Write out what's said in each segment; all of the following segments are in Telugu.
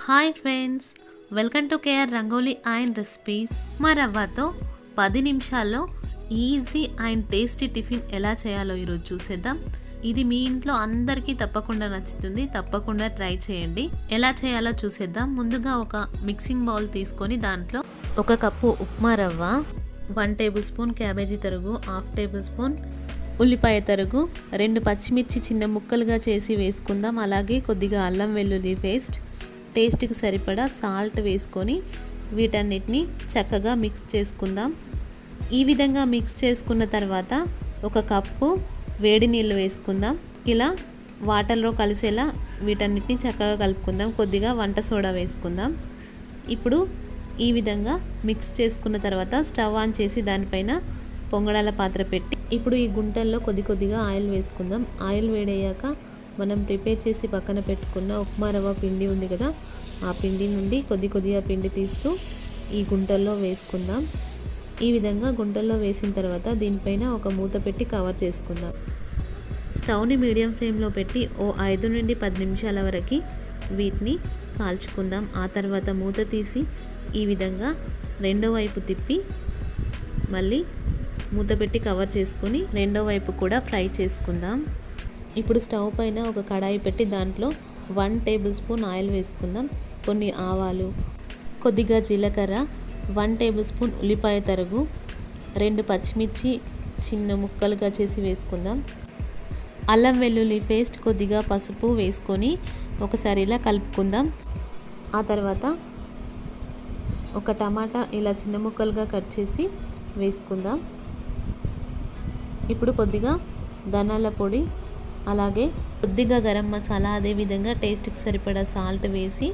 Hi friends, welcome to KR Rangoli and recipes. మా రవ్వతో 10 నిమిషాల్లో ఈజీ అండ్ టేస్టీ టిఫిన్ ఎలా చేయాలో ఈరోజు చూసేద్దాం. ఇది మీ ఇంట్లో అందరికీ తప్పకుండా నచ్చుతుంది, తప్పకుండా ట్రై చేయండి. ఎలా చేయాలో చూసేద్దాం. ముందుగా ఒక మిక్సింగ్ బౌల్ తీసుకొని దాంట్లో 1 కప్పు ఉప్మా రవ్వ, 1 టేబుల్ స్పూన్ క్యాబేజీ తరుగు, 1/2 టేబుల్ స్పూన్ ఉల్లిపాయ తరుగు, 2 పచ్చిమిర్చి చిన్న ముక్కలుగా చేసి వేసుకుందాం. అలాగే కొద్దిగా అల్లం వెల్లుల్లి పేస్ట్, టేస్ట్కి సరిపడా సాల్ట్ వేసుకొని వీటన్నిటిని చక్కగా మిక్స్ చేసుకుందాం. ఈ విధంగా మిక్స్ చేసుకున్న తర్వాత 1 కప్పు వేడి నీళ్ళు వేసుకుందాం. ఇలా వాటర్లో కలిసేలా వీటన్నిటిని చక్కగా కలుపుకుందాం. కొద్దిగా వంట సోడా వేసుకుందాం. ఇప్పుడు ఈ విధంగా మిక్స్ చేసుకున్న తర్వాత స్టవ్ ఆన్ చేసి దానిపైన పొంగడాల పాత్ర పెట్టి ఇప్పుడు ఈ గుంటల్లో కొద్దిగా ఆయిల్ వేసుకుందాం. ఆయిల్ వేడయ్యాక మనం ప్రిపేర్ చేసి పక్కన పెట్టుకున్న ఉప్మా రవ్వ పిండి ఉంది కదా, ఆ పిండి నుండి కొద్దిగా పిండి తీస్తూ ఈ గుంటల్లో వేసుకుందాం. ఈ విధంగా గుంటల్లో వేసిన తర్వాత దీనిపైన ఒక మూత పెట్టి కవర్ చేసుకుందాం. స్టవ్ని మీడియం ఫ్లేమ్లో పెట్టి 5 నుండి 10 నిమిషాల వరకు వీటిని కాల్చుకుందాం. ఆ తర్వాత మూత తీసి ఈ విధంగా రెండో వైపు తిప్పి మళ్ళీ మూత పెట్టి కవర్ చేసుకొని రెండో వైపు కూడా ఫ్రై చేసుకుందాం. ఇప్పుడు స్టవ్ పైన ఒక కడాయి పెట్టి దాంట్లో 1 టేబుల్ స్పూన్ ఆయిల్ వేసుకుందాం. కొన్ని ఆవాలు, కొద్దిగా జీలకర్ర, 1 టేబుల్ స్పూన్ ఉల్లిపాయ తరుగు, 2 పచ్చిమిర్చి చిన్న ముక్కలుగా చేసి వేసుకుందాం. అల్లం వెల్లుల్లి పేస్ట్, కొద్దిగా పసుపు వేసుకొని ఒకసారి ఇలా కలుపుకుందాం. ఆ తర్వాత 1 టమాటా ఇలా చిన్న ముక్కలుగా కట్ చేసి వేసుకుందాం. ఇప్పుడు కొద్దిగా ధనియాల పొడి, అలాగే కొద్దిగా గరం మసాలా, అదేవిధంగా టేస్ట్కి సరిపడా సాల్ట్ వేసి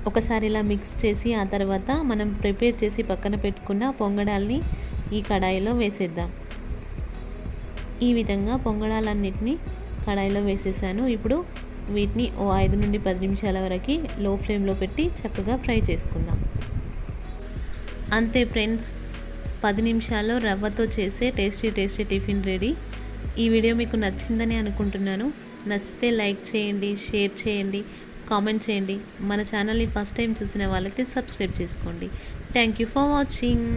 ఒకసారి ఇలా మిక్స్ చేసి ఆ తర్వాత మనం ప్రిపేర్ చేసి పక్కన పెట్టుకున్న పొంగడాల్ని ఈ కడాయిలో వేసేద్దాం. ఈ విధంగా పొంగడాలన్నిటిని కడాయిలో వేసేసాను. ఇప్పుడు వీటిని 5 నుండి 10 నిమిషాల వరకు లో ఫ్లేమ్లో పెట్టి చక్కగా ఫ్రై చేసుకుందాం. అంతే ఫ్రెండ్స్, 10 నిమిషాల్లో రవ్వతో చేసే టేస్టీ టిఫిన్ రెడీ. ఈ వీడియో మీకు నచ్చిందని అనుకుంటున్నాను. నచ్చితే లైక్ చేయండి, షేర్ చేయండి, కామెంట్ చేయండి. మన ఛానల్ని ఫస్ట్ టైం చూసిన వాళ్ళైతే సబ్స్క్రైబ్ చేసుకోండి. Thank you for watching.